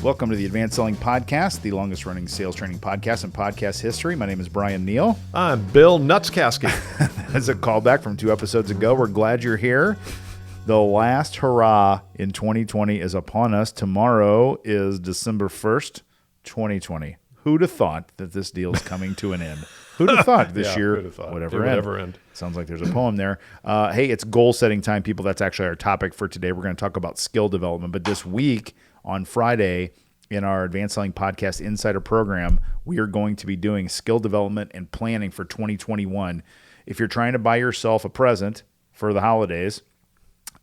Welcome to the Advanced Selling Podcast, the longest running sales training podcast in podcast history. My name is Bryan Neal. I'm Bill Nutskasky. As a callback from 2 episodes ago, we're glad you're here. The last hurrah in 2020 is upon us. Tomorrow is December 1st, 2020. Who'd have thought that this deal is coming to an end? Who'd have thought this year would ever end? Sounds like there's a poem there. Hey, it's goal setting time, people. That's actually our topic for today. We're going to talk about skill development. But this week on Friday in our Advanced Selling Podcast Insider program, we are going to be doing skill development and planning for 2021. If you're trying to buy yourself a present for the holidays,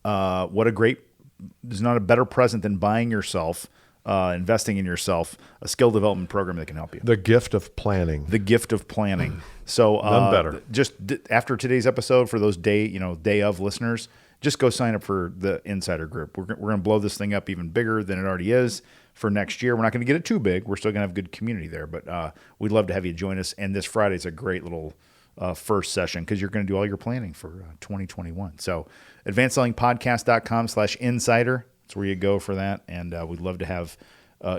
there's not a better present than buying yourself, investing in yourself, a skill development program that can help you. The gift of planning. The gift of planning. So none better. Just after today's episode, for those day of listeners, just go sign up for the Insider group. We're going to blow this thing up even bigger than it already is for next year. We're not going to get it too big. We're still going to have a good community there, but we'd love to have you join us. And this Friday is a great little first session because you're going to do all your planning for 2021. So advancedsellingpodcast.com/insider. That's where you go for that. And we'd love to have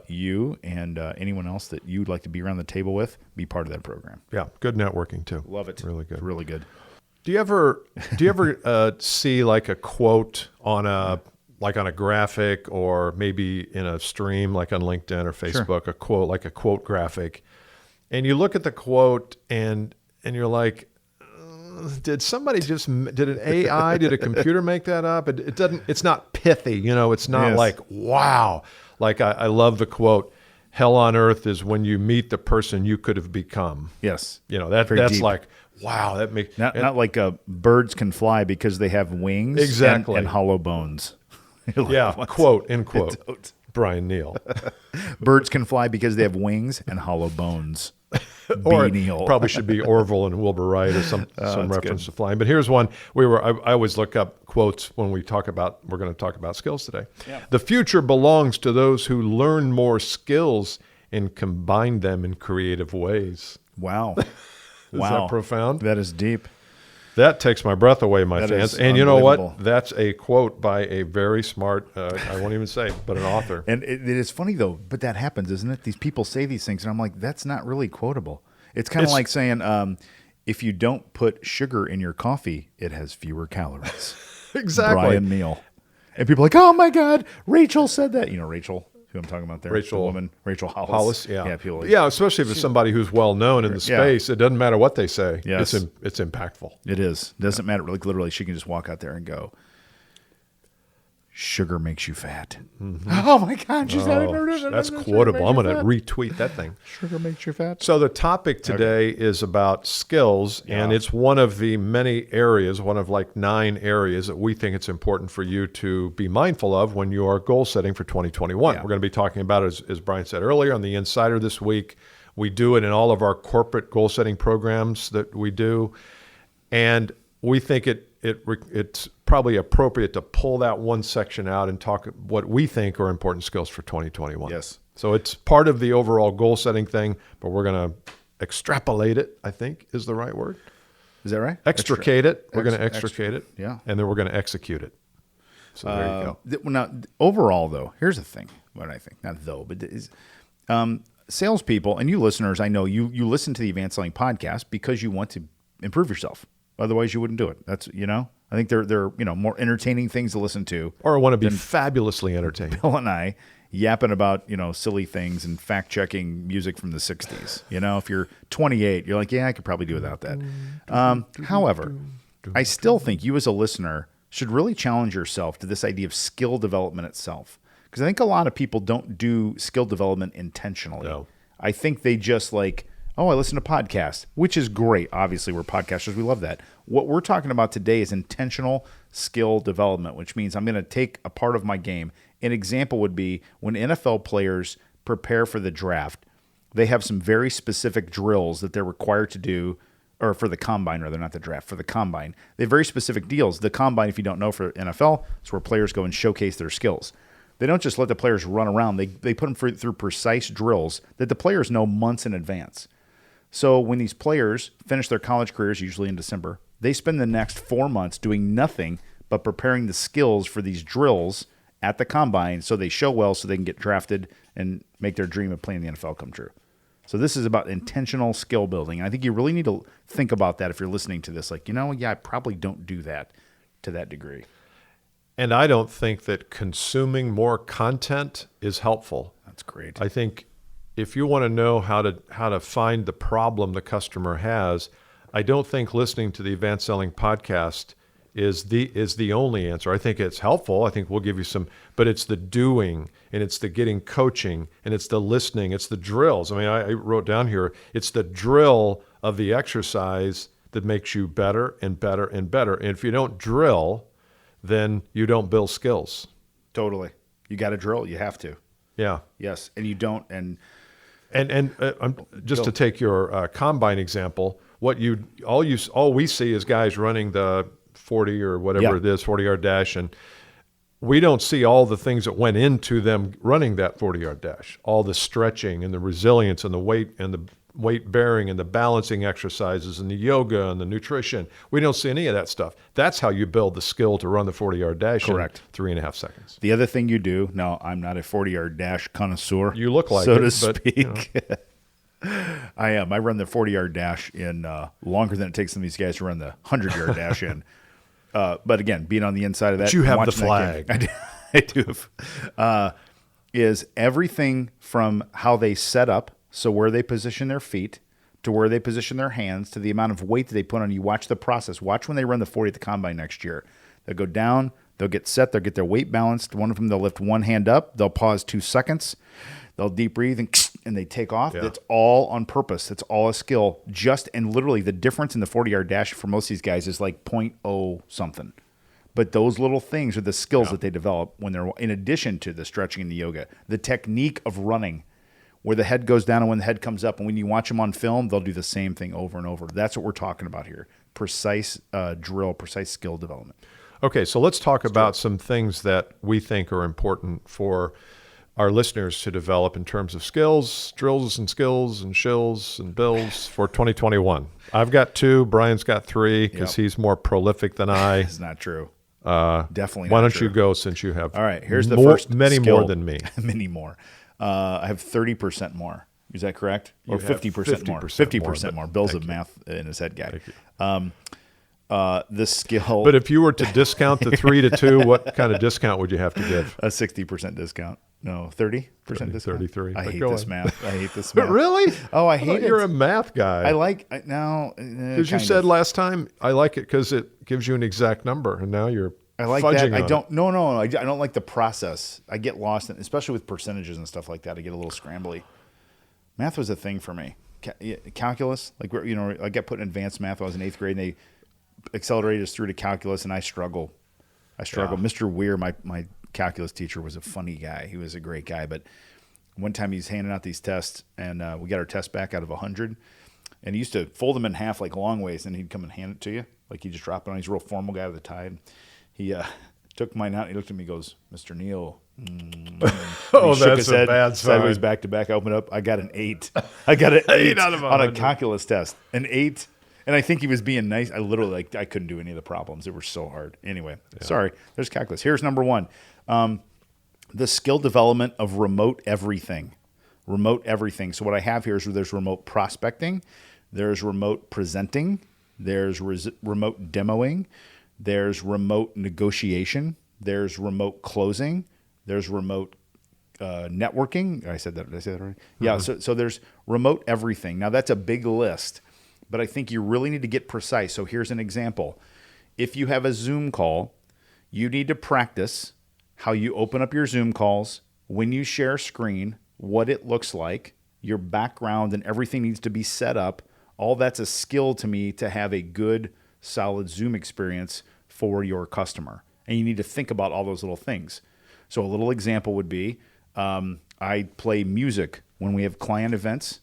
you and anyone else that you'd like to be around the table with be part of that program. Yeah, good networking too. Love it. Really good. It's really good. Do you ever see like a quote on a graphic, or maybe in a stream like on LinkedIn or Facebook, a quote like a quote graphic, and you look at the quote and you're like, did an AI, did a computer make that up? It's not pithy, it's not like, wow. Like I love the quote, hell on earth is when you meet the person you could have become. Yes. That's deep. Like, wow, that makes not like birds can fly because they have wings, exactly, and hollow bones. Like, quote end quote. Bryan Neal. Birds can fly because they have wings and hollow bones. Or Neal. Probably should be Orville and Wilbur Wright or some reference to flying. But here's one. I always look up quotes when we're going to talk about skills today. Yeah. The future belongs to those who learn more skills and combine them in creative ways. Wow. Is that profound? That is deep. That takes my breath away, my fans. And you know what? That's a quote by a very smart, I won't even say, but an author. And it is funny, though, but that happens, isn't it? These people say these things, and I'm like, that's not really quotable. It's kind of like saying, if you don't put sugar in your coffee, it has fewer calories. Exactly. Bryan Neal. And people are like, oh, my God, Rachel said that. Rachel, who I'm talking about there. Rachel, the woman, Rachel Hollis. Yeah. Yeah, especially if it's somebody who's well known in the space. It doesn't matter what they say. Yes. It's impactful. It is. Doesn't matter. Like, literally, she can just walk out there and go, sugar makes you fat. Mm-hmm. Oh, my God. That's quotable. I'm going to retweet that thing. Sugar makes you fat. So the topic today is about skills, and it's one of the many areas, one of like 9 areas that we think it's important for you to be mindful of when you are goal setting for 2021. We're going to be talking about it, as Bryan said earlier, on the Insider this week. We do it in all of our corporate goal setting programs that we do, and we think it's probably appropriate to pull that one section out and talk what we think are important skills for 2021. Yes. So it's part of the overall goal setting thing, but we're going to extrapolate it, I think is the right word. Is that right? Extricate it. We're going to extricate it. Yeah. And then we're going to execute it. So there you go. Now, overall, though, here's the thing. What I think, not though, but is salespeople, and you listeners, I know you listen to the Advanced Selling Podcast because you want to improve yourself. Otherwise, you wouldn't do it. That's, I think they're more entertaining things to listen to. Or I want to be fabulously entertained. Bill and I yapping about, silly things and fact-checking music from the 60s. If you're 28, you're like, yeah, I could probably do without that. However, I still think you as a listener should really challenge yourself to this idea of skill development itself. Because I think a lot of people don't do skill development intentionally. No. I think they just like, I listen to podcasts, which is great. Obviously, we're podcasters. We love that. What we're talking about today is intentional skill development, which means I'm going to take a part of my game. An example would be when NFL players prepare for the draft, they have some very specific drills that they're required to do, or for the combine, rather, not the draft, for the combine. They have very specific deals. The combine, if you don't know, for NFL, is where players go and showcase their skills. They don't just let the players run around. They put them through precise drills that the players know months in advance. So when these players finish their college careers, usually in December, they spend the next 4 months doing nothing but preparing the skills for these drills at the combine so they show well so they can get drafted and make their dream of playing in the NFL come true. So this is about intentional skill building. And I think you really need to think about that if you're listening to this. Like, I probably don't do that to that degree. And I don't think that consuming more content is helpful. That's great. I think if you want to know how to find the problem the customer has, I don't think listening to the Advanced Selling Podcast is the only answer. I think it's helpful. I think we'll give you some, but it's the doing, and it's the getting coaching, and it's the listening, it's the drills. I mean, I wrote down here, it's the drill of the exercise that makes you better and better and better. And if you don't drill, then you don't build skills. Totally. You got to drill. You have to. Yeah. Yes. And you don't. And just to take your combine example, all we see is guys running the 40 or whatever it is, 40-yard dash, and we don't see all the things that went into them running that 40-yard dash, all the stretching and the resilience and the weight bearing and the balancing exercises and the yoga and the nutrition. We don't see any of that stuff. That's how you build the skill to run the 40-yard dash Correct. in 3.5 seconds. The other thing you do, now I'm not a 40-yard dash connoisseur. You look like so it, to but, speak. I am. I run the 40-yard dash in longer than it takes some of these guys to run the 100-yard dash in. But again, being on the inside of that. But you have the watching flag. I do. Is everything from how they set up, so where they position their feet, to where they position their hands, to the amount of weight that they put on. You watch the process. Watch when they run the 40 at the combine next year. They'll go down. They'll get set. They'll get their weight balanced. One of them, they'll lift one hand up. They'll pause 2 seconds. They'll deep breathe and they take off. Yeah. It's all on purpose. It's all a skill. And literally the difference in the 40-yard dash for most of these guys is like 0.0 something. But those little things are the skills that they develop when they're, in addition to the stretching and the yoga, the technique of running, where the head goes down and when the head comes up. And when you watch them on film, they'll do the same thing over and over. That's what we're talking about here. Precise drill, precise skill development. Okay, so let's talk about some things that we think are important for our listeners to develop in terms of skills, drills and skills and shills and bills for 2021. I've got 2. Brian's got 3 because he's more prolific than I. It's not true. Definitely not Why don't true. you go since you have All right, here's the first many skill. more than me. Many more. I have 30% more. Is that correct? Or You have 50% more? 50% 50% more. Bill's a math in his head guy. The skill. But if you were to discount the 3 to 2, what kind of discount would you have to give? A 60% discount. No, 30% discount. 33. I But hate go this on. math. I hate this math. Really? Oh, I thought hate it. You're a math guy. Because you said last time, I like it because it gives you an exact number, and now you're I like fudging that. on No. I don't like the process. I get lost, especially with percentages and stuff like that. I get a little scrambly. Math was a thing for me. Calculus, I got put in advanced math when I was in 8th grade, and they accelerated us through to calculus, and I struggle. Yeah. Mr. Weir, my calculus teacher, was a funny guy. He was a great guy, but one time he's handing out these tests, and we got our test back out of 100, and he used to fold them in half like long ways, and he'd come and hand it to you. Like he'd just drop it on. He's a real formal guy with a tie. And he took mine out, and he looked at me and goes, "Mr. Neal." Oh, he shook that's his a head bad sign. sideways back to back. I opened up. I got an 8. I got an 8 out of on a 100. calculus test. An 8. And I think he was being nice. I literally, I couldn't do any of the problems. They were so hard. Anyway, sorry. There's calculus. Here's number 1. The skill development of remote everything. Remote everything. So what I have here is there's remote prospecting. There's remote presenting. There's remote demoing. There's remote negotiation. There's remote closing. There's remote networking. Did I say that right? Mm-hmm. Yeah. So there's remote everything. Now that's a big list, but I think you really need to get precise. So here's an example. If you have a Zoom call, you need to practice how you open up your Zoom calls, when you share screen, what it looks like, your background and everything needs to be set up. All that's a skill to me to have a good, solid Zoom experience for your customer. And you need to think about all those little things. So a little example would be, I play music when we have client events.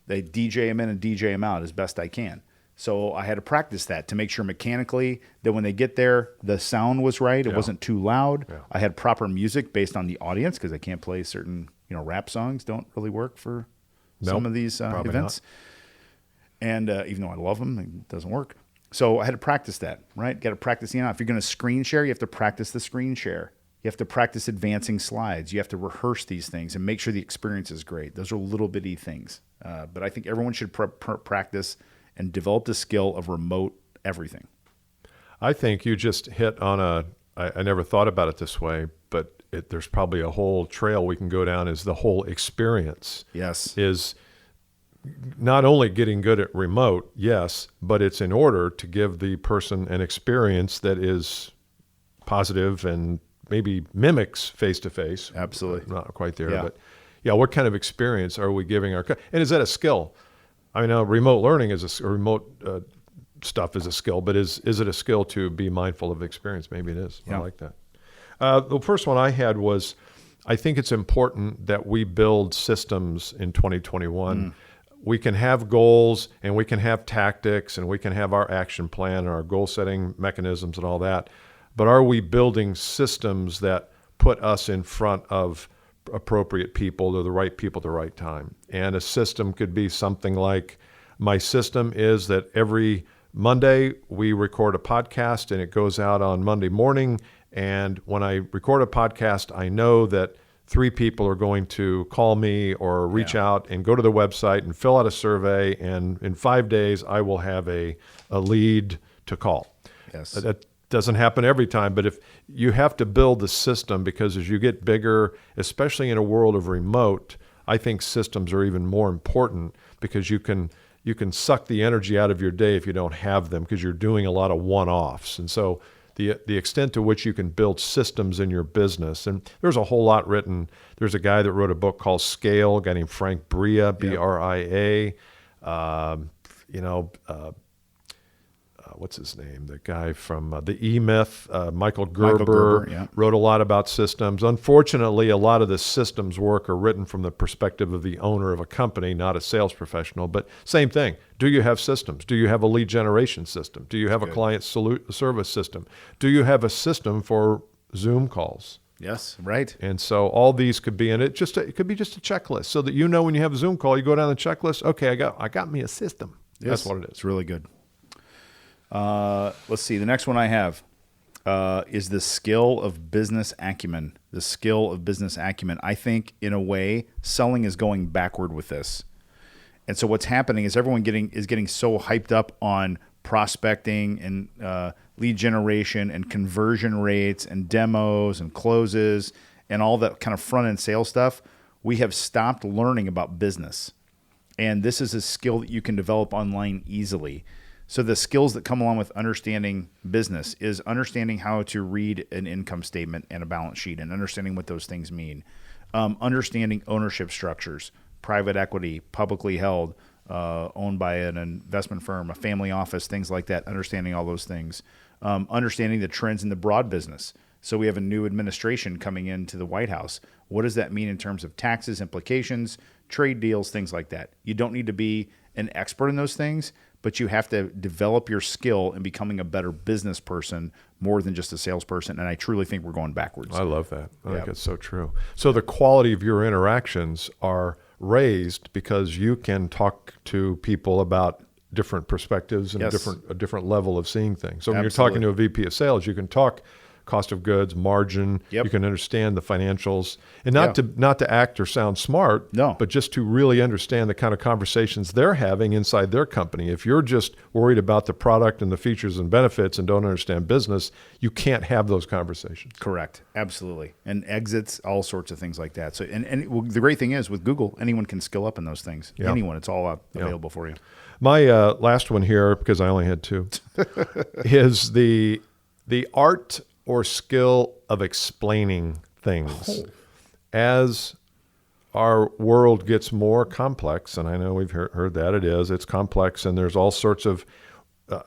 They DJ them in and DJ them out as best I can. So I had to practice that to make sure mechanically that when they get there, the sound was right. It wasn't too loud. Yeah. I had proper music based on the audience because I can't play certain, rap songs don't really work for some of these events. Not. And even though I love them, it doesn't work. So I had to practice that, right? Got to practice. If you're going to screen share, you have to practice the screen share. You You have to practice advancing slides. You have to rehearse these things and make sure the experience is great. Those are little bitty things. But I think everyone should practice and develop the skill of remote everything. I think you just hit on I never thought about it this way, but there's probably a whole trail we can go down, is the whole experience. Yes. Is not only getting good at remote, yes, but it's in order to give the person an experience that is positive and maybe mimics face-to-face. Absolutely. Not quite there, Yeah. but yeah, what kind of experience are we giving and is that a skill? I mean, remote learning remote stuff is a skill, but is it a skill to be mindful of experience? Maybe it is. Yeah. I like that. The first one I had was, I think it's important that we build systems in 2021. We can have goals and we can have tactics and we can have our action plan and our goal setting mechanisms and all that. But are we building systems that put us in front of appropriate people or the right people at the right time? And a system could be something like, my system is that every Monday we record a podcast and it goes out on Monday morning. And when I record a podcast, I know that 3 people are going to call me or reach out and go to the website and fill out a survey. And in 5 days, I will have a lead to call. Yes. That doesn't happen every time, but if you have to build the system, because as you get bigger, especially in a world of remote, I think systems are even more important, because you can suck the energy out of your day if you don't have them, because you're doing a lot of one-offs. And so the extent to which you can build systems in your business, and there's a whole lot written. There's a guy that wrote a book called Scale, a guy named Frank Bria, B-R-I-A. What's his name? The guy from the E-Myth, Michael Gerber, wrote a lot about systems. Unfortunately, a lot of the systems work are written from the perspective of the owner of a company, not a sales professional. But same thing. Do you have systems? Do you have a lead generation system? Do you have a client service system? Do you have a system for Zoom calls? Yes, right. And so all these could be in it. It could be just a checklist, so that you know when you have a Zoom call, you go down the checklist. Okay, I got me a system. Yes, that's what it is. It's really good. Let's see. The next one I have is the skill of business acumen. The skill of business acumen. I think, in a way, selling is going backward with this. And so what's happening is everyone is getting so hyped up on prospecting and lead generation and conversion rates and demos and closes and all that kind of front-end sales stuff. We have stopped learning about business. And this is a skill that you can develop online easily. So the skills that come along with understanding business is understanding how to read an income statement and a balance sheet and understanding what those things mean. Understanding ownership structures, private equity, publicly held, owned by an investment firm, a family office, things like that, understanding all those things. Understanding the trends in the broad business. So we have a new administration coming into the White House. What does that mean in terms of taxes, implications, trade deals, things like that? You don't need to be an expert in those things, but you have to develop your skill in becoming a better business person more than just a salesperson. And I truly think we're going backwards. I love that. I think it's so true. So the quality of your interactions are raised because you can talk to people about different perspectives and a different level of seeing things. So when you're talking to a VP of sales, you can talk cost of goods, margin. You can understand the financials, and not to act or sound smart, but just to really understand the kind of conversations they're having inside their company. If you're just worried about the product and the features and benefits and don't understand business, you can't have those conversations. Correct. Absolutely. And exits, all sorts of things like that. So, and the great thing is with Google, anyone can skill up in those things. Anyone, it's all available for you. My last one here, because I only had 2, is the art or skill of explaining things. As our world gets more complex, and I know we've heard that it's complex, and there's all sorts of,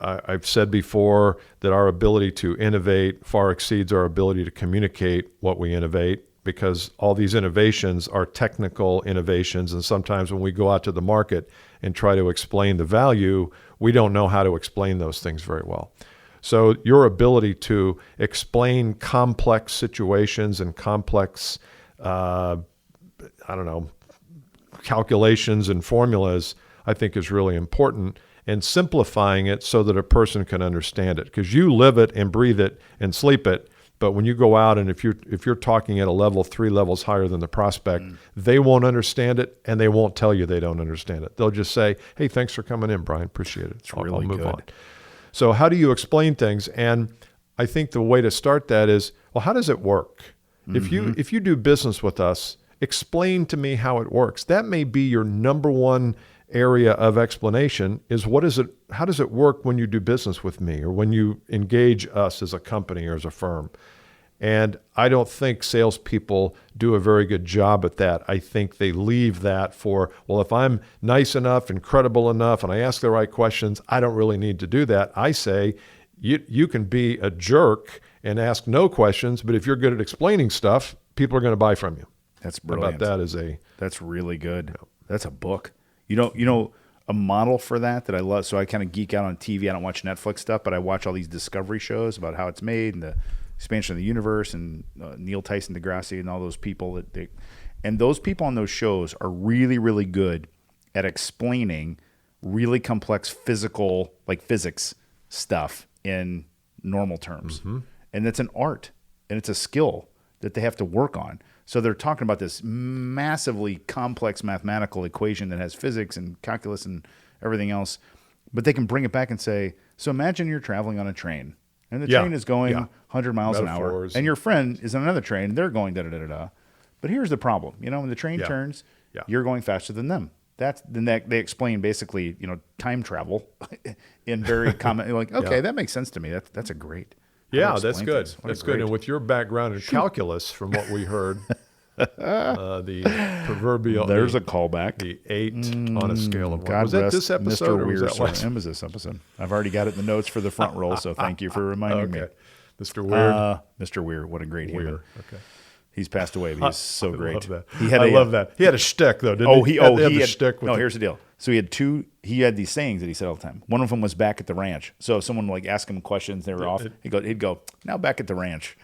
I've said before that our ability to innovate far exceeds our ability to communicate what we innovate, because all these innovations are technical innovations, and sometimes when we go out to the market and try to explain the value, we don't know how to explain those things very well. So your ability to explain complex situations and complex, calculations and formulas, I think is really important, and simplifying it so that a person can understand it. Because you live it and breathe it and sleep it, But when you go out and if you're talking at a level 3 levels higher than the prospect, they won't understand it and they won't tell you they don't understand it. They'll just say, "Hey, thanks for coming in, Bryan. Appreciate it. I'll move on." So how do you explain things? And I think the way to start that is, well, how does it work? If you do business with us, explain to me how it works. That may be your number one area of explanation is how does it work when you do business with me or when you engage us as a company or as a firm? And I don't think salespeople do a very good job at that. I think they leave that for, well, if I'm nice enough and credible enough and I ask the right questions, I don't really need to do that. I say, you can be a jerk and ask no questions, but if you're good at explaining stuff, people are going to buy from you. That's brilliant. That's really good. That's a book. You know, a model for that I love. So I kind of geek out on TV. I don't watch Netflix stuff, but I watch all these discovery shows about how it's made and the expansion of the universe and Neil Tyson Degrassi and all those people and those people on those shows are really, really good at explaining really complex physical, like physics stuff in normal terms. And it's an art and it's a skill that they have to work on. So they're talking about this massively complex mathematical equation that has physics and calculus and everything else, but they can bring it back and say, so imagine you're traveling on a train and the train is going 100 miles an hour and your friend is on another train. They're going da-da-da-da-da. But here's the problem. When the train turns, you're going faster than them. They explain basically, time travel in very common, like, okay, that makes sense to me. That's a great. Yeah, that's good. That's good. And with your background in calculus, from what we heard, the proverbial there's a callback. The 8 on a scale of 1. God was that this episode Mr. or was that last? It was this episode. I've already got it in the notes for the front roll, so thank you for reminding me. Mr. Weird. Mr. Weird, what a great human. Okay. He's passed away, but he's so great. Love that. I love that. He had a shtick though, didn't he? He had a shtick. Here's the deal. So he had these sayings that he said all the time. One of them was back at the ranch. So if someone like asked him questions, they were off, he'd go, now back at the ranch.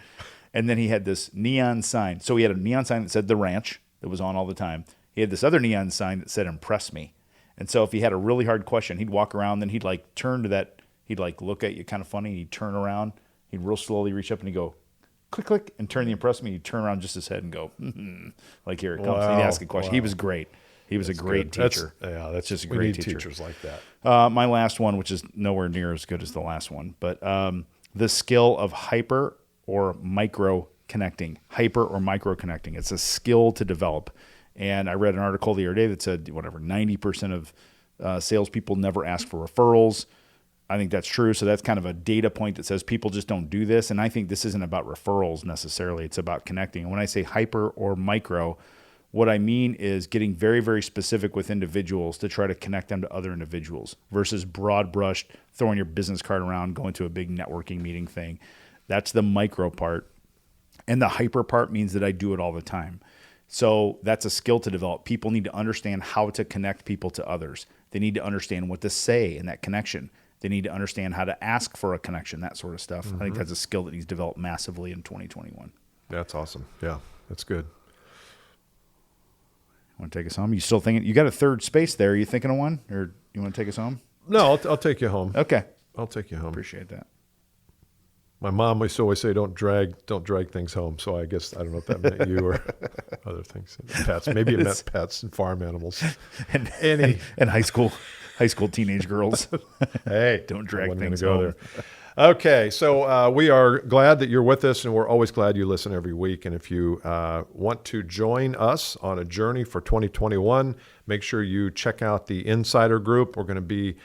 And then he had this neon sign. So he had a neon sign that said the ranch that was on all the time. He had this other neon sign that said impress me. And so if he had a really hard question, he'd walk around, then he'd like turn to that, he'd like look at you kind of funny, he'd turn around, he'd real slowly reach up and he'd go, click, click, and turn the impress me. He'd turn around just his head and go, like here it comes. Wow, he'd ask a question. Wow. He was great. He was a great teacher. That's just a great teacher. Teachers like that. My last one, which is nowhere near as good as the last one, but the skill of hyper or micro connecting. Hyper or micro connecting. It's a skill to develop. And I read an article the other day that said 90% of salespeople never ask for referrals. I think that's true. So that's kind of a data point that says people just don't do this. And I think this isn't about referrals necessarily. It's about connecting. And when I say hyper or micro, what I mean is getting very, very specific with individuals to try to connect them to other individuals versus broad brushed, throwing your business card around, going to a big networking meeting thing. That's the micro part. And the hyper part means that I do it all the time. So that's a skill to develop. People need to understand how to connect people to others. They need to understand what to say in that connection. They need to understand how to ask for a connection, that sort of stuff. I think that's a skill that he's developed massively in 2021. That's awesome. Yeah, that's good. Want to take us home? You still thinking? You got a third space there. Are you thinking of one? Or you want to take us home? No, I'll take you home. Okay. I'll take you home. Appreciate that. My mom used to always say, don't drag things home. So I guess, I don't know if that meant you or other things. Pets. Maybe it meant pets and farm animals. and high school teenage girls. Hey, don't drag things home. There. Okay, so we are glad that you're with us, and we're always glad you listen every week. And if you want to join us on a journey for 2021, make sure you check out the Insider Group. We're going to be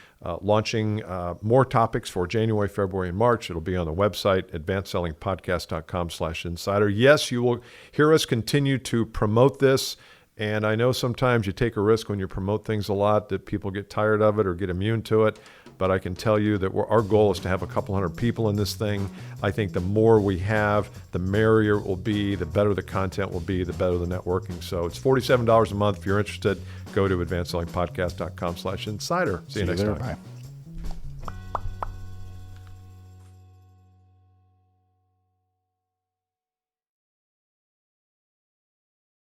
launching more topics for January, February, and March. It'll be on the website, advancedsellingpodcast.com/insider. Yes, you will hear us continue to promote this. And I know sometimes you take a risk when you promote things a lot that people get tired of it or get immune to it. But I can tell you that our goal is to have a couple hundred people in this thing. I think the more we have, the merrier it will be, the better the content will be, the better the networking. So it's $47 a month. If you're interested, go to advancedsellingpodcast.com/insider. See you next time. Bye.